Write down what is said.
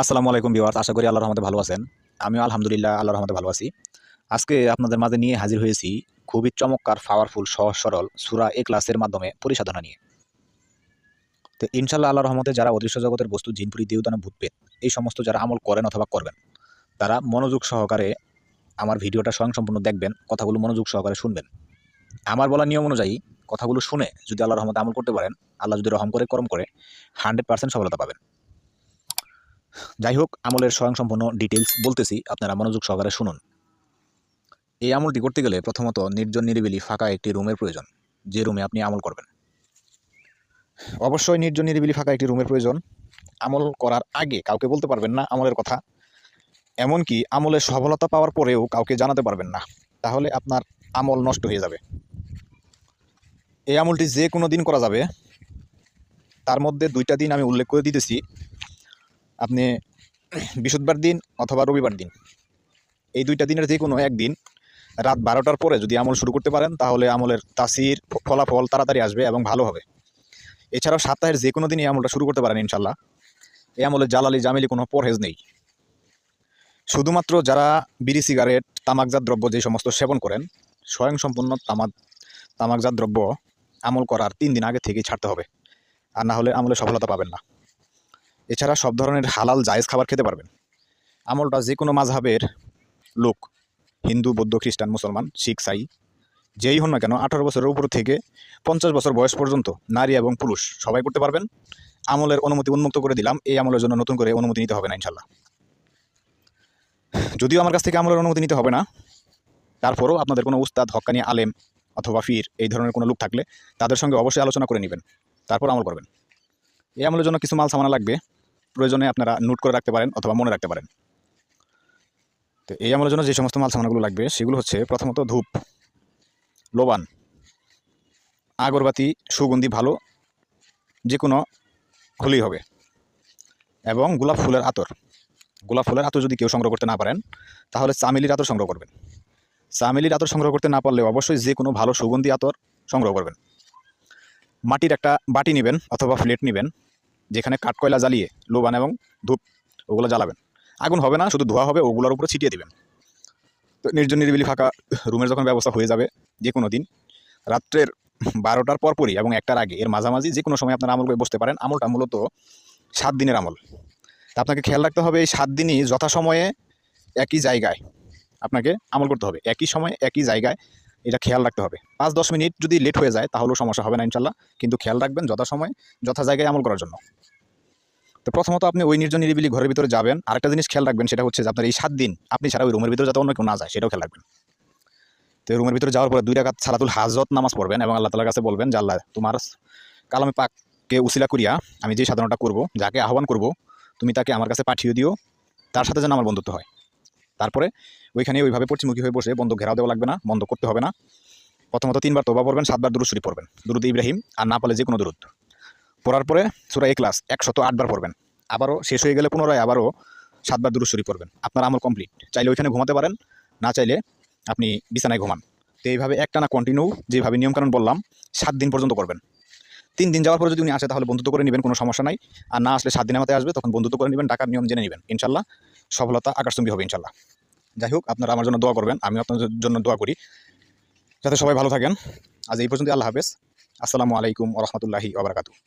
আসসালামু আলাইকুম ভিউয়ার্স, আশা করি আল্লাহর রহমতে ভালো আছেন। আমিও আলহামদুলিল্লাহ আল্লাহর রহমতে ভালো আছি। আজকে আপনাদের মাঝে নিয়ে হাজির হয়েছি খুবই চমৎকার, পাওয়ারফুল, সহজ সরল সূরা ইখলাসের মাধ্যমে পরিসাধনা নিয়ে। তো ইনশাআল্লাহ আল্লাহর রহমতে যারা অদৃশ্য জগতের বস্তু, জিন-পরি, দেবদানব, ভূত-প্রেত এই সমস্ত যারা আমল করেন অথবা করবেন, তারা মনোযোগ সহকারে আমার ভিডিওটা স্বয়ংসম্পূর্ণ দেখবেন, কথাগুলো মনোযোগ সহকারে শুনবেন। আমার বলা নিয়ম অনুযায়ী কথাগুলো শুনে যদি আল্লাহর রহমতে আমল করতে পারেন, আল্লাহ যদি রহম করে করম করে 100% সফলতা পাবেন। যাই হোক, আমলের স্বয়ংসম্পূর্ণ ডিটেইলস বলতেছি, আপনারা মনোযোগ সহকারে শুনুন। এই আমলটি করতে গেলে প্রথমত নির্জন নিরিবিলি ফাঁকা একটি রুমের প্রয়োজন, যে রুমে আপনি আমল করবেন। অবশ্যই নির্জন নিরিবিলি ফাঁকা একটি রুমের প্রয়োজন। আমল করার আগে কাউকে বলতে পারবেন না আমলের কথা, এমনকি আমলের সফলতা পাওয়ার পরেও কাউকে জানাতে পারবেন না, তাহলে আপনার আমল নষ্ট হয়ে যাবে। এই আমলটি যে কোনো দিন করা যাবে, তার মধ্যে 2টা দিন আমি উল্লেখ করে দিতেছি। আপনি বৃহস্পতিবার দিন অথবা রবিবার দিন, এই 2টা দিনের যে কোনো একদিন রাত 12টার পরে যদি আমল শুরু করতে পারেন, তাহলে আমলের তাসির, ফলাফল তাড়াতাড়ি আসবে এবং ভালো হবে। এছাড়াও সপ্তাহের যে কোনো দিন এই আমলটা শুরু করতে পারেন ইনশাল্লাহ। এই আমলের জালালি জামিলি কোনো পরহেজ নেই। শুধুমাত্র যারা বিড়ি, সিগারেট, তামাকজাত দ্রব্য যে সমস্ত সেবন করেন, স্বয়ংসম্পূর্ণ তামাকজাত দ্রব্য আমল করার 3 দিন আগে থেকেই ছাড়তে হবে, আর না হলে আমলে সফলতা পাবেন না। এছাড়া সব ধরনের হালাল জায়েজ খাবার খেতে পারবেন। আমলটা যে কোনো মাযহাবের লোক, হিন্দু, বৌদ্ধ, খ্রিস্টান, মুসলমান, শিখ, সাই, যেই হন না কেন, 18 বছরের উপর থেকে 50 বছর বয়স পর্যন্ত নারী এবং পুরুষ সবাই করতে পারবেন। আমলের অনুমতি উন্মুক্ত করে দিলাম, এই আমলের জন্য নতুন করে অনুমতি নিতে হবে না ইনশাল্লাহ। যদিও আমার কাছ থেকে আমলের অনুমতি নিতে হবে না, তারপরও আপনাদের কোনো উস্তাদ, হক্কানি, আলেম অথবা ফির এই ধরনের কোনো লোক থাকলে তাদের সঙ্গে অবশ্যই আলোচনা করে নেবেন, তারপর আমল করবেন। এই আমলের জন্য কিছু মাল সামানা লাগবে, প্রয়োজনে আপনারা নোট করে রাখতে পারেন অথবা মনে রাখতে পারেন। তো এই আমলের জন্য যে সমস্ত মাল সামানাগুলো লাগবে সেগুলো হচ্ছে প্রথমত ধূপ, লোবান, আগরবাতি, সুগন্ধি ভালো যে কোনো হলেই হবে, এবং গোলাপ ফুলের আতর। গোলাপ ফুলের আতর যদি কেউ সংগ্রহ করতে না পারেন, তাহলে চামেলির আতর সংগ্রহ করবেন। চামেলির আতর সংগ্রহ করতে না পারলে অবশ্যই যে কোনো ভালো সুগন্ধি আতর সংগ্রহ করবেন। মাটির একটা বাটি নেবেন অথবা প্লেট নেবেন, যেখানে কাঠকয়লা জ্বালিয়ে লোবান এবং ধূপ ওগুলো জ্বালাবেন। আগুন হবে না, শুধু ধোয়া হবে, ওগুলোর উপরে ছিটিয়ে দেবেন। তো নির্জন নিরিবিলি ফাঁকা রুমের যখন ব্যবস্থা হয়ে যাবে, যে কোনো দিন রাত্রের 12টার পরপরই এবং 1টার আগে, এর মাঝামাঝি যে কোনো সময় আপনারা আমল করে বসতে পারেন। আমলটা মূলত 7 দিনের আমল। তা আপনাকে খেয়াল রাখতে হবে, এই 7 দিনই যথাসময়ে একই জায়গায় আপনাকে আমল করতে হবে, একই সময়ে একই জায়গায়। এটা খেয়াল রাখতে হবে। 5-10 মিনিট যদি লেট হয়ে যায় তাহলেও সমস্যা হবে না ইনশাল্লাহ, কিন্তু খেয়াল রাখবেন যথাসময় যথা জায়গায় আমল করার জন্য। তো প্রথমত আপনি ওই নির্জন নিরিবিলি ঘরের ভিতরে যাবেন। আরেকটা জিনিস খেয়াল রাখবেন, সেটা হচ্ছে যে আপনার এই 7 দিন আপনি ছাড়া ওই রুমের ভিতরে যাতে অন্য কেউ না যায়, সেটাও খেয়াল রাখবেন। তো রুমের ভিতরে যাওয়ার পরে 2 রাকাত সালাতুল হাজত নামাজ পড়বেন এবং আল্লাহ তাআলার কাছে বলবেন যে, আল্লাহ, তোমার কালামে পাককে উসিলা করিয়া আমি যে সাধনাটা করব, যাকে আহ্বান করব, তুমি তাকে আমার কাছে পাঠিয়ে দিও, তার সাথে যেন আমার বন্ধুত্ব হয়। তারপরে ওইখানে ওইভাবে পশ্চিমমুখী হয়ে বসে বন্ধ ঘেরাও দেওয়া লাগবে না, বন্ধ করতে হবে না। প্রথমত 3 বার তওবা পড়বেন, 7 বার দুরূদ শরীফ পড়বেন, দুরূদ ইব্রাহিম, আর না পারলে যে কোনো দুরূদ পড়ার পরে সূরা ইখলাস 108 বার পড়বেন। আবারও শেষ হয়ে গেলে পুনরায় আবারও 7 বার দুরূদ শরীফ পড়বেন। আপনার আমল কমপ্লিট। চাইলে ওইখানে ঘুমাতে পারেন, না চাইলে আপনি বিছানায় ঘুমান। তো এইভাবে একটানা কন্টিনিউ যেভাবে নিয়মকানুন বললাম 7 দিন পর্যন্ত করবেন। 3 দিন যাওয়ার পরে যদি উনি আসে তাহলে বন্ধুত্ব করে নেবেন, কোনো সমস্যা নাই। আর না আসলে 7 দিনের মাথায় আসবে, তখন বন্ধুত্ব করে নেবেন, টাকার নিয়ম জেনে নেবেন। ইনশাল্লাহ সফলতা আকাশচুম্বী হবে ইনশাল্লাহ। যাই হোক, আপনারা আমার জন্য দোয়া করবেন, আমি আপনাদের জন্য দোয়া করি, যাতে সবাই ভালো থাকেন। আজ এই পর্যন্ত। আল্লাহ হাফেজ। আসসালামু আলাইকুম ওয়া রাহমাতুল্লাহি ওয়া বারাকাতুহু।